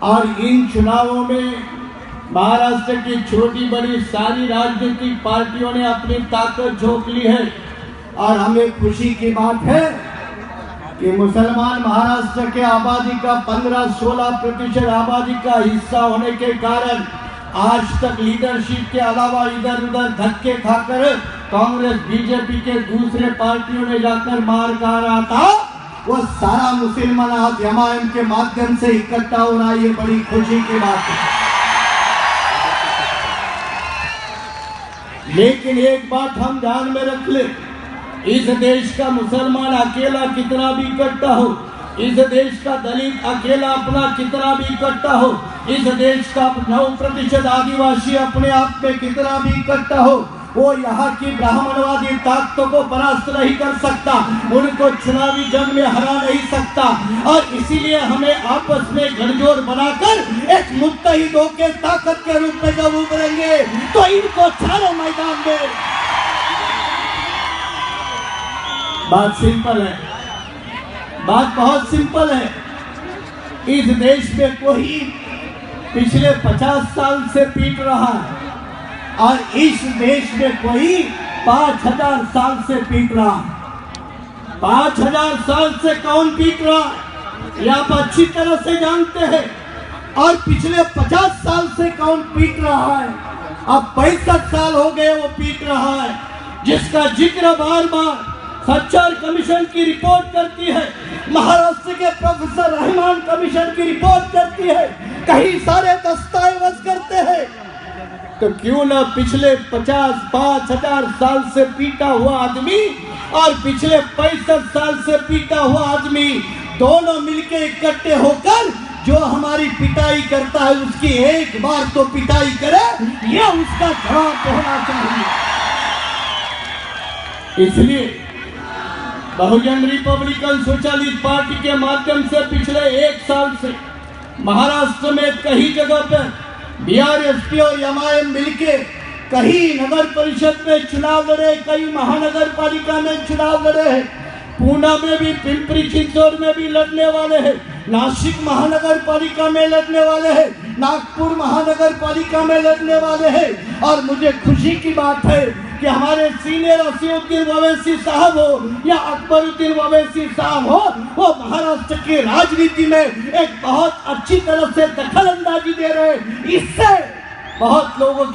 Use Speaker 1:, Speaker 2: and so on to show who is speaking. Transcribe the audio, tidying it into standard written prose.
Speaker 1: और इन चुनावों में महाराष्ट्र की छोटी बड़ी सारी राजनीतिक पार्टियों ने अपनी ताकत झोंक ली है। और हमें खुशी की बात है कि मुसलमान महाराष्ट्र के आबादी का 15-16% आबादी का हिस्सा होने के कारण आज तक लीडरशिप के अलावा इधर उधर धक्के खाकर कांग्रेस बीजेपी के दूसरे पार्टियों में जाकर मार खा रहा था, वो सारा मुसलमान आज एमआईएम के माध्यम से इकट्ठा हो रहा है। ये बड़ी खुशी की बात है। लेकिन एक बात हम ध्यान में रख ले, इस देश का मुसलमान अकेला कितना भी इकट्ठा हो, इस देश का दलित अकेला अपना कितना भी इकट्ठा हो, इस देश का 9% आदिवासी अपने आप में कितना भी इकट्ठा हो, वो यहाँ की ब्राह्मणवादी ताकतों को परास्त नहीं कर सकता, उनको चुनावी जंग में हरा नहीं सकता। और इसीलिए हमें आपस में गठजोड़ बनाकर एक मुत्तहिदों के ताकत के रूप में जब उभरेंगे तो इनको चारों मैदान में। बात सिंपल है, बात बहुत सिंपल है। इस देश में कोई पिछले 50 साल से पीट रहा है और इस देश में कोई 5000 साल से पीट रहा है। 5000 साल से कौन पीट रहा है ये आप अच्छी तरह से जानते हैं। और पिछले 50 साल से कौन पीट रहा है, अब 65 साल हो गए वो पीट रहा है, जिसका जिक्र बार बार सच्चर कमीशन की रिपोर्ट करती है, महाराष्ट्र के प्रोफेसर रहमान कमीशन की रिपोर्ट करती है, कई सारे दस्तावेज करते हैं। तो क्यों ना पिछले 50,000 साल से पीटा हुआ आदमी और पिछले 65 साल से पीटा हुआ आदमी दोनों मिलके इकट्ठे होकर जो हमारी पिटाई करता है उसकी एक बार तो पिटाई करे, यह उसका जवाब होना चाहिए। इसलिए बहुजन रिपब्लिकन सोशलिस्ट पार्टी के माध्यम से पिछले 1 साल से महाराष्ट्र में कई जगह पर बीआरएसपी और एमआईएम मिलके कई नगर परिषद में चुनाव लड़े, कई महानगर पालिका में चुनाव लड़े हैं, पूना में भी, पिंपरी चिंचवड में भी लड़ने वाले हैं, नासिक महानगर पालिका में लड़ने वाले हैं, नागपुर महानगर पालिका में लड़ने वाले हैं। और मुझे खुशी की बात है कि हमारे सीनियर असीमुद्दीन ओवैसी साहब हो या अकबरुद्दीन ओवैसी साहब हो, वो महाराष्ट्र की राजनीति में एक बहुत अच्छी तरह से दखल अंदाजी दे रहे हैं। इससे बहुत लोगों के